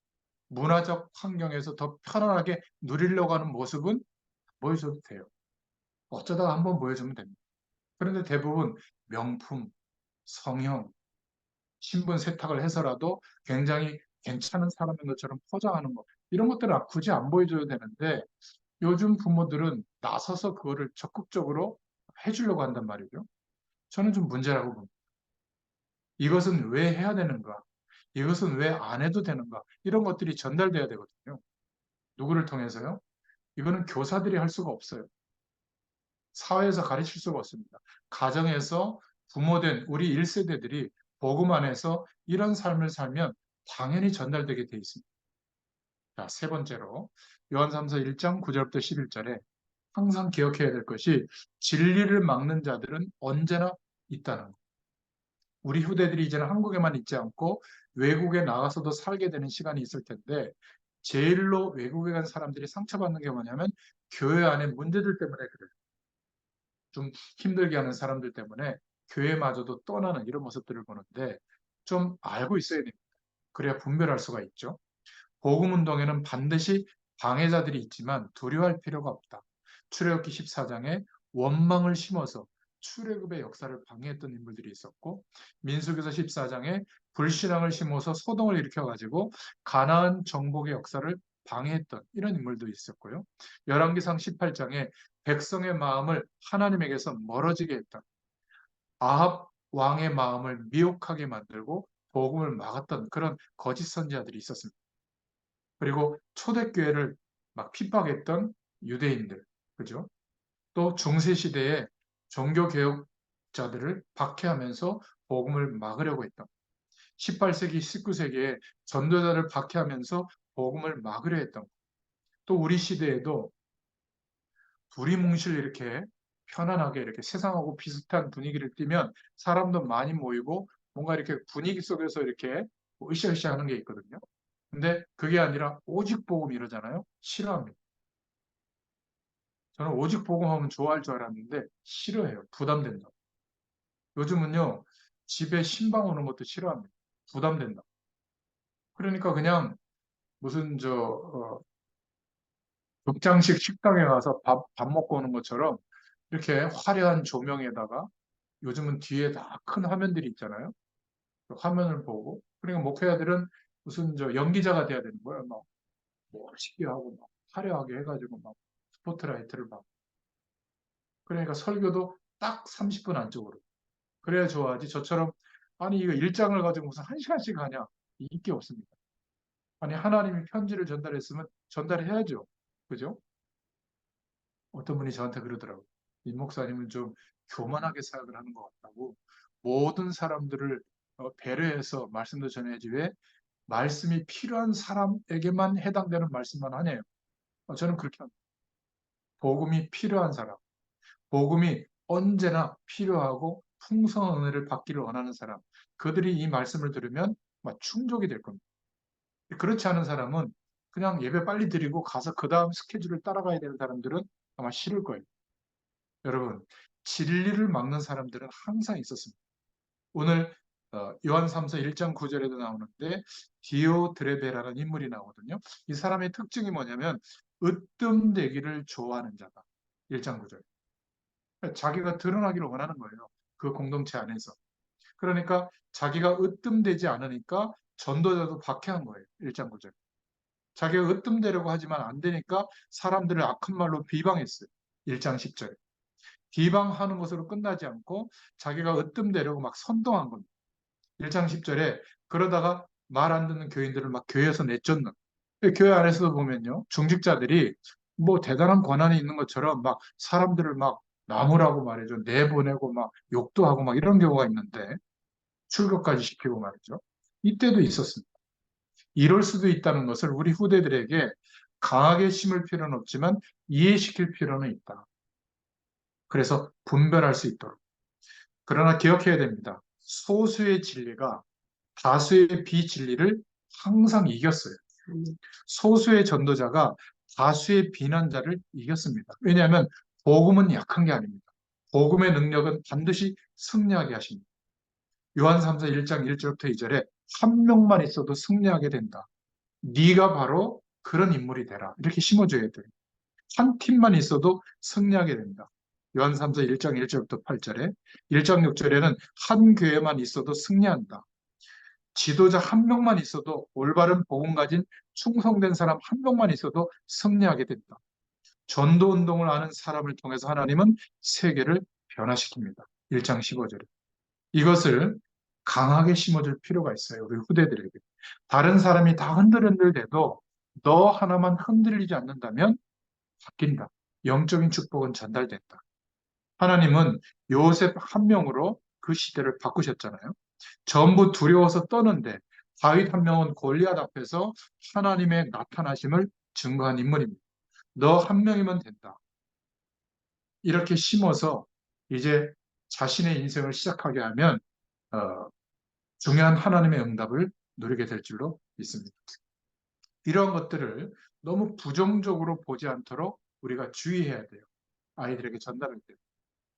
문화적 환경에서 더 편안하게 누리려고 하는 모습은 보여줘도 돼요. 어쩌다가 한번 보여주면 됩니다. 그런데 대부분 명품, 성형, 신분 세탁을 해서라도 굉장히 괜찮은 사람인 것처럼 포장하는 것, 이런 것들은 굳이 안 보여줘도 되는데, 요즘 부모들은 나서서 그거를 적극적으로 해주려고 한단 말이죠. 저는 좀 문제라고 봅니다. 이것은 왜 해야 되는가? 이것은 왜 안 해도 되는가? 이런 것들이 전달돼야 되거든요. 누구를 통해서요? 이거는 교사들이 할 수가 없어요. 사회에서 가르칠 수가 없습니다. 가정에서 부모된 우리 1세대들이 복음 안에서 이런 삶을 살면 당연히 전달되게 돼 있습니다. 자, 세 번째로 요한 3서 1장 9절부터 11절에 항상 기억해야 될 것이, 진리를 막는 자들은 언제나 있다는 것. 우리 후대들이 이제는 한국에만 있지 않고 외국에 나가서도 살게 되는 시간이 있을 텐데, 제일로 외국에 간 사람들이 상처받는 게 뭐냐면 교회 안에 문제들 때문에 그래요. 좀 힘들게 하는 사람들 때문에 교회마저도 떠나는 이런 모습들을 보는데, 좀 알고 있어야 됩니다. 그래야 분별할 수가 있죠. 복음 운동에는 반드시 방해자들이 있지만 두려워할 필요가 없다. 출애굽기 14장에 원망을 심어서 출애굽의 역사를 방해했던 인물들이 있었고, 민수기서 14장에 불신앙을 심어서 소동을 일으켜가지고 가나안 정복의 역사를 방해했던 이런 인물도 있었고요. 열왕기상 18장에 백성의 마음을 하나님에게서 멀어지게 했던, 아합 왕의 마음을 미혹하게 만들고 복음을 막았던 그런 거짓 선지자들이 있었습니다. 그리고 초대교회를 막 핍박했던 유대인들, 그죠? 또 중세 시대에 종교개혁자들을 박해하면서 복음을 막으려고 했던, 18세기, 19세기에 전도자를 박해하면서 복음을 막으려 했던, 또 우리 시대에도 두리뭉실 이렇게 편안하게 이렇게 세상하고 비슷한 분위기를 띠면 사람도 많이 모이고 뭔가 이렇게 분위기 속에서 이렇게 으쌰으쌰 하는 게 있거든요. 근데 그게 아니라 오직 복음 이러잖아요. 싫어합니다. 저는 오직 복음하면 좋아할 줄 알았는데 싫어해요. 부담된다. 요즘은요, 집에 신방 오는 것도 싫어합니다. 부담된다. 그러니까 그냥 무슨 극장식 식당에 가서 밥 먹고 오는 것처럼 이렇게 화려한 조명에다가, 요즘은 뒤에 다 큰 화면들이 있잖아요. 그 화면을 보고, 그러니까 목회자들은 무슨 연기자가 돼야 되는 거예요. 막 멋있게 하고 막 화려하게 해가지고 막 스포트라이트를 막. 그러니까 설교도 딱 30분 안쪽으로. 그래야 좋아하지. 저처럼 아니 이거 일장을 가지고 무슨 1시간씩 하냐. 인기 없습니다. 아니 하나님이 편지를 전달했으면 전달해야죠. 그죠? 어떤 분이 저한테 그러더라고요. 임 목사님은 좀 교만하게 사역을 하는 것 같다고. 모든 사람들을 배려해서 말씀도 전해야지 왜 말씀이 필요한 사람에게만 해당되는 말씀만 하네요. 저는 그렇게 합니다. 복음이 필요한 사람, 복음이 언제나 필요하고 풍성한 은혜를 받기를 원하는 사람, 그들이 이 말씀을 들으면 충족이 될 겁니다. 그렇지 않은 사람은 그냥 예배 빨리 드리고 가서 그 다음 스케줄을 따라가야 되는 사람들은 아마 싫을 거예요. 여러분, 진리를 막는 사람들은 항상 있었습니다. 오늘 요한 3서 1장 9절에도 나오는데 디오드레베라는 인물이 나오거든요. 이 사람의 특징이 뭐냐면 으뜸되기를 좋아하는 자다. 1장 9절. 자기가 드러나기를 원하는 거예요. 그 공동체 안에서. 그러니까 자기가 으뜸되지 않으니까 전도자도 박해한 거예요. 1장 9절. 자기가 으뜸되려고 하지만 안 되니까 사람들을 악한 말로 비방했어요. 1장 10절에. 비방하는 것으로 끝나지 않고 자기가 으뜸되려고 막 선동한 겁니다. 1장 10절에 그러다가 말 안 듣는 교인들을 막 교회에서 내쫓는. 교회 안에서도 보면요. 중직자들이 뭐 대단한 권한이 있는 것처럼 막 사람들을 막 나무라고 말이죠. 내보내고 막 욕도 하고 막 이런 경우가 있는데 출교까지 시키고 말이죠. 이때도 있었습니다. 이럴 수도 있다는 것을 우리 후대들에게 강하게 심을 필요는 없지만 이해시킬 필요는 있다. 그래서 분별할 수 있도록. 그러나 기억해야 됩니다. 소수의 진리가 다수의 비진리를 항상 이겼어요. 소수의 전도자가 다수의 비난자를 이겼습니다. 왜냐하면 복음은 약한 게 아닙니다. 복음의 능력은 반드시 승리하게 하십니다. 요한 3서 1장 1절부터 2절에 한 명만 있어도 승리하게 된다. 네가 바로 그런 인물이 되라. 이렇게 심어줘야 돼요. 한 팀만 있어도 승리하게 된다. 요한 3서 1장 1절부터 8절에 1장 6절에는 한 교회만 있어도 승리한다. 지도자 한 명만 있어도 올바른 복음 가진 충성된 사람 한 명만 있어도 승리하게 된다. 전도 운동을 하는 사람을 통해서 하나님은 세계를 변화시킵니다. 1장 15절에. 이것을 강하게 심어줄 필요가 있어요. 우리 후대들에게. 다른 사람이 다 흔들흔들대도 너 하나만 흔들리지 않는다면 바뀐다. 영적인 축복은 전달된다. 하나님은 요셉 한 명으로 그 시대를 바꾸셨잖아요. 전부 두려워서 떠는데 다윗 한 명은 골리앗 앞에서 하나님의 나타나심을 증거한 인물입니다. 너 한 명이면 된다. 이렇게 심어서 이제 자신의 인생을 시작하게 하면 어, 중요한 하나님의 응답을 누리게 될 줄로 믿습니다. 이러한 것들을 너무 부정적으로 보지 않도록 우리가 주의해야 돼요. 아이들에게 전달할 때.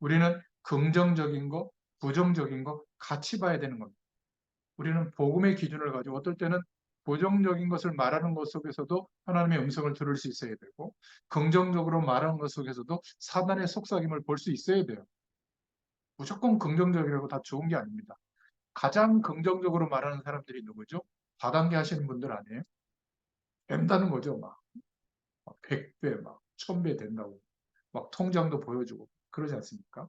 우리는 긍정적인 거, 부정적인 거 같이 봐야 되는 겁니다. 우리는 복음의 기준을 가지고 어떨 때는 부정적인 것을 말하는 것 속에서도 하나님의 음성을 들을 수 있어야 되고 긍정적으로 말하는 것 속에서도 사단의 속삭임을 볼 수 있어야 돼요. 무조건 긍정적이라고 다 좋은 게 아닙니다. 가장 긍정적으로 말하는 사람들이 누구죠? 다단계 하시는 분들 아니에요? 뺀다는 거죠. 막 100배, 막 1000배 된다고. 막 통장도 보여주고 그러지 않습니까?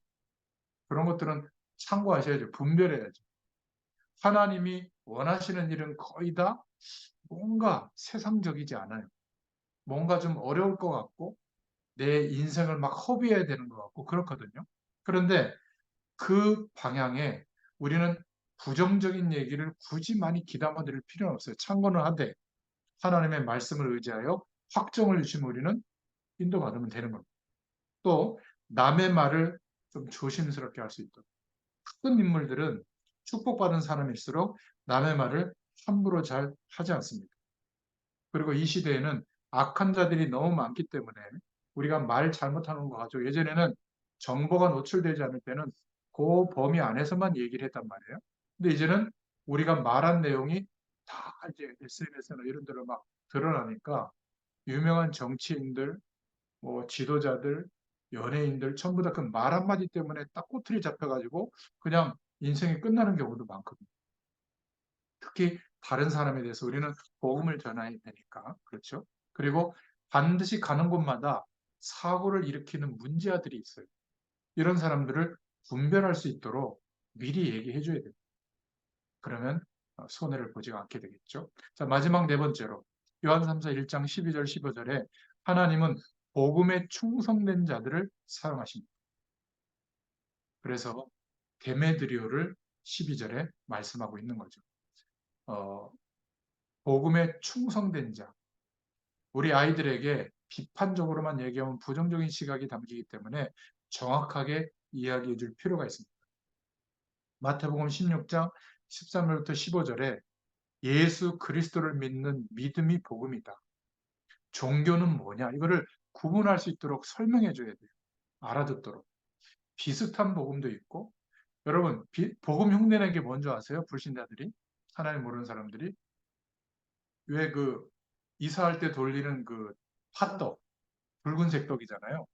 그런 것들은 참고하셔야죠. 분별해야죠. 하나님이 원하시는 일은 거의 다 뭔가 세상적이지 않아요. 뭔가 좀 어려울 것 같고 내 인생을 막 허비해야 되는 것 같고 그렇거든요. 그런데 그 방향에 우리는 부정적인 얘기를 굳이 많이 귀담아 드릴 필요는 없어요. 참고는 하되 하나님의 말씀을 의지하여 확정을 주시면 우리는 인도받으면 되는 겁니다. 또 남의 말을 좀 조심스럽게 할 수 있도록. 큰 인물들은 축복받은 사람일수록 남의 말을 함부로 잘 하지 않습니다. 그리고 이 시대에는 악한 자들이 너무 많기 때문에 우리가 말 잘못하는 거 가지고 예전에는 정보가 노출되지 않을 때는 그 범위 안에서만 얘기를 했단 말이에요. 근데 이제는 우리가 말한 내용이 다 이제 SNS나 이런 데로 막 드러나니까 유명한 정치인들, 뭐 지도자들, 연예인들 전부 다 그 말 한마디 때문에 딱 꼬투리 잡혀가지고 그냥 인생이 끝나는 경우도 많거든요. 특히 다른 사람에 대해서 우리는 복음을 전해야 되니까. 그렇죠? 그리고 반드시 가는 곳마다 사고를 일으키는 문제아들이 있어요. 이런 사람들을 분별할 수 있도록 미리 얘기해 줘야 돼요. 그러면 손해를 보지 않게 되겠죠. 자, 마지막 네 번째로 요한 3서 1장 12절 15절에 하나님은 복음에 충성된 자들을 사용하십니다. 그래서 데메드리오를 12절에 말씀하고 있는 거죠. 어, 복음에 충성된 자, 우리 아이들에게 비판적으로만 얘기하면 부정적인 시각이 담기기 때문에 정확하게 이야기해 줄 필요가 있습니다. 마태복음 16장 13절부터 15절에 예수 그리스도를 믿는 믿음이 복음이다. 종교는 뭐냐? 이거를 구분할 수 있도록 설명해 줘야 돼요. 알아듣도록. 비슷한 복음도 있고, 여러분, 복음 흉내낸 게 뭔지 아세요? 불신자들이? 하나님 모르는 사람들이? 왜 이사할 때 돌리는 팥떡, 붉은색 떡이잖아요.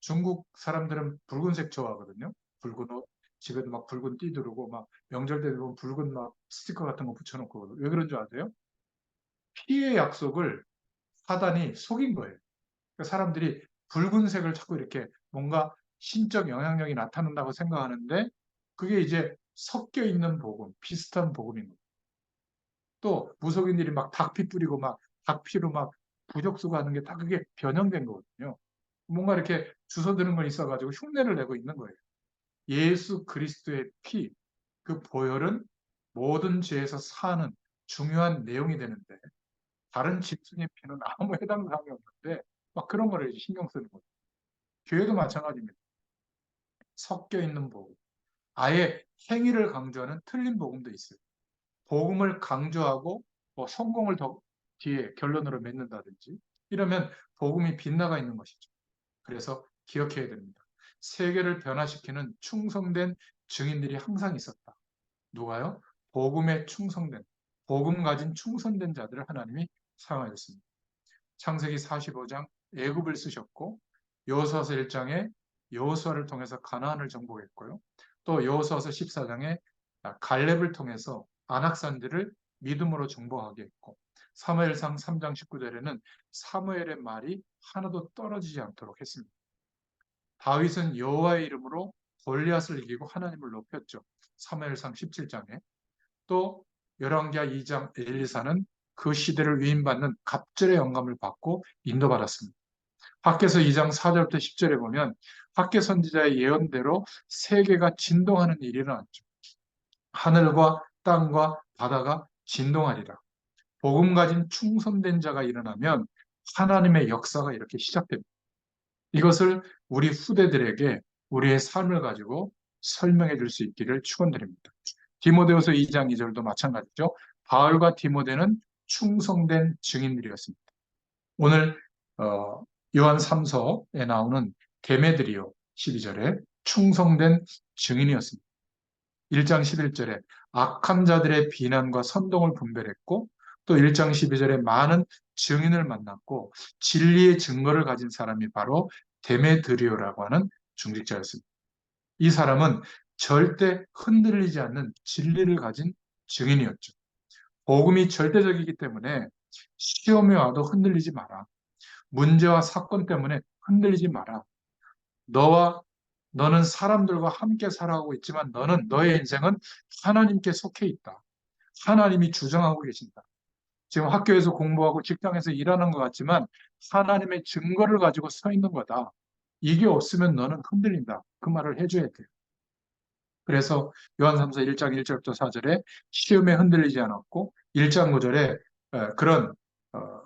중국 사람들은 붉은색 좋아하거든요. 붉은 옷, 집에도 막 붉은 띠 두르고, 막 명절 때 보면 붉은 막 스티커 같은 거 붙여놓고, 왜 그런 줄 아세요? 피의 약속을 사단이 속인 거예요. 그러니까 사람들이 붉은색을 자꾸 이렇게 뭔가 신적 영향력이 나타난다고 생각하는데 그게 이제 섞여 있는 복음, 비슷한 복음인 거예요. 또 무속인들이 막 닭피 뿌리고 막 닭피로 막 부적수고 하는 게 다 그게 변형된 거거든요. 뭔가 이렇게 주워드는 건 있어가지고 흉내를 내고 있는 거예요. 예수 그리스도의 피, 그 보혈은 모든 죄에서 사는 중요한 내용이 되는데 다른 짐승의 피는 아무 해당 사항이 없는데 막 그런 거를 신경 쓰는 거예요. 교회도 마찬가지입니다. 섞여 있는 복음. 아예 행위를 강조하는 틀린 복음도 있어요. 복음을 강조하고 뭐 성공을 더 뒤에 결론으로 맺는다든지 이러면 복음이 빗나가 있는 것이죠. 그래서 기억해야 됩니다. 세계를 변화시키는 충성된 증인들이 항상 있었다. 누가요? 복음에 충성된, 복음 가진 충성된 자들을 하나님이 사용하셨습니다. 창세기 45장 애굽을 쓰셨고 여호수아서 1장에 여호수아를 통해서 가나안을 정복했고요. 또 여호수아서 14장에 갈렙을 통해서 안악산들을 믿음으로 정복하게 했고 사무엘상 3장 19절에는 사무엘의 말이 하나도 떨어지지 않도록 했습니다. 다윗은 여호와의 이름으로 골리앗을 이기고 하나님을 높였죠. 사무엘상 17장에 또 열왕기하 2장 엘리사는 그 시대를 위임받는 갑절의 영감을 받고 인도받았습니다. 학개서 2장 4절부터 10절에 보면 학개 선지자의 예언대로 세계가 진동하는 일이 일어났죠. 하늘과 땅과 바다가 진동하리라. 복음 가진 충성된 자가 일어나면 하나님의 역사가 이렇게 시작됩니다. 이것을 우리 후대들에게 우리의 삶을 가지고 설명해 줄 수 있기를 축원드립니다. 디모데후서 2장 2절도 마찬가지죠. 바울과 디모데는 충성된 증인들이었습니다. 오늘 요한 3서에 나오는 데메드리오 12절에 충성된 증인이었습니다. 1장 11절에 악한 자들의 비난과 선동을 분별했고 또 1장 12절에 많은 증인을 만났고 진리의 증거를 가진 사람이 바로 데메드리오라고 하는 중직자였습니다. 이 사람은 절대 흔들리지 않는 진리를 가진 증인이었죠. 복음이 절대적이기 때문에 시험이 와도 흔들리지 마라. 문제와 사건 때문에 흔들리지 마라. 너는 사람들과 함께 살아가고 있지만 너의 인생은 하나님께 속해 있다. 하나님이 주정하고 계신다. 지금 학교에서 공부하고 직장에서 일하는 것 같지만 하나님의 증거를 가지고 서 있는 거다. 이게 없으면 너는 흔들린다. 그 말을 해줘야 돼요. 그래서 요한삼서 1장 1절부터 4절에 시험에 흔들리지 않았고 1장 9절에 그런 어,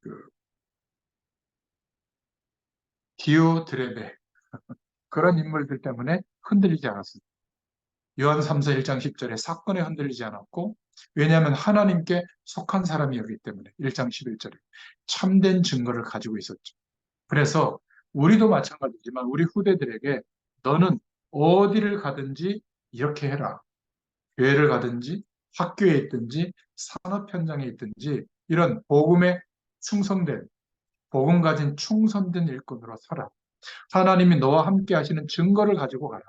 그 디오드레베 그런 인물들 때문에 흔들리지 않았습니다. 요한 3서 1장 10절에 사건에 흔들리지 않았고 왜냐하면 하나님께 속한 사람이었기 때문에 1장 11절에 참된 증거를 가지고 있었죠. 그래서 우리도 마찬가지지만 우리 후대들에게 너는 어디를 가든지 이렇게 해라. 교회를 가든지 학교에 있든지 산업 현장에 있든지 이런 복음에 충성된 복음 가진 충성된 일꾼으로 살아. 하나님이 너와 함께 하시는 증거를 가지고 가라.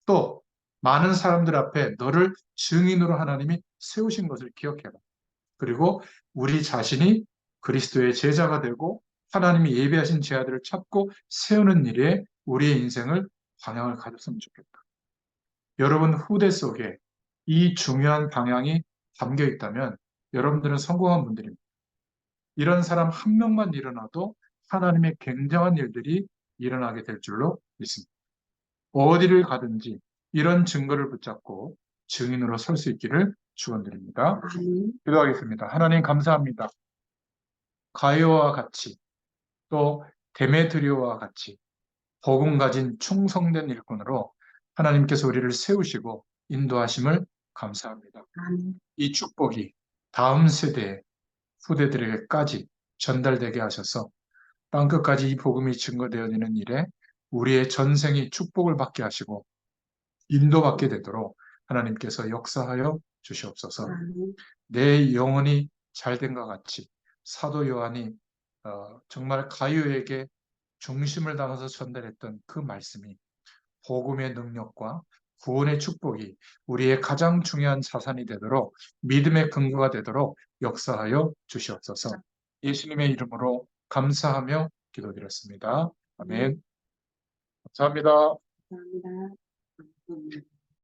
또 많은 사람들 앞에 너를 증인으로 하나님이 세우신 것을 기억해라. 그리고 우리 자신이 그리스도의 제자가 되고 하나님이 예비하신 제자들을 찾고 세우는 일에 우리의 인생을 방향을 가졌으면 좋겠다. 여러분 후대 속에 이 중요한 방향이 담겨 있다면 여러분들은 성공한 분들입니다. 이런 사람 한 명만 일어나도 하나님의 굉장한 일들이 일어나게 될 줄로 믿습니다. 어디를 가든지 이런 증거를 붙잡고 증인으로 설 수 있기를 축원드립니다. 아멘. 기도하겠습니다. 하나님 감사합니다. 가이오와 같이 또 데메트리오와 같이 복음 가진 충성된 일꾼으로 하나님께서 우리를 세우시고 인도하심을 감사합니다. 아멘. 이 축복이 다음 세대 후대들에게까지 전달되게 하셔서 땅끝까지 이 복음이 증거되어지는 일에 우리의 전생이 축복을 받게 하시고 인도받게 되도록 하나님께서 역사하여 주시옵소서. 아멘. 내 영혼이 잘된 것 같이 사도 요한이 정말 가이오에게 중심을 담아서 전달했던 그 말씀이 복음의 능력과 구원의 축복이 우리의 가장 중요한 자산이 되도록 믿음의 근거가 되도록 역사하여 주시옵소서. 예수님의 이름으로 감사하며 기도드렸습니다. 아멘. 감사합니다. 감사합니다.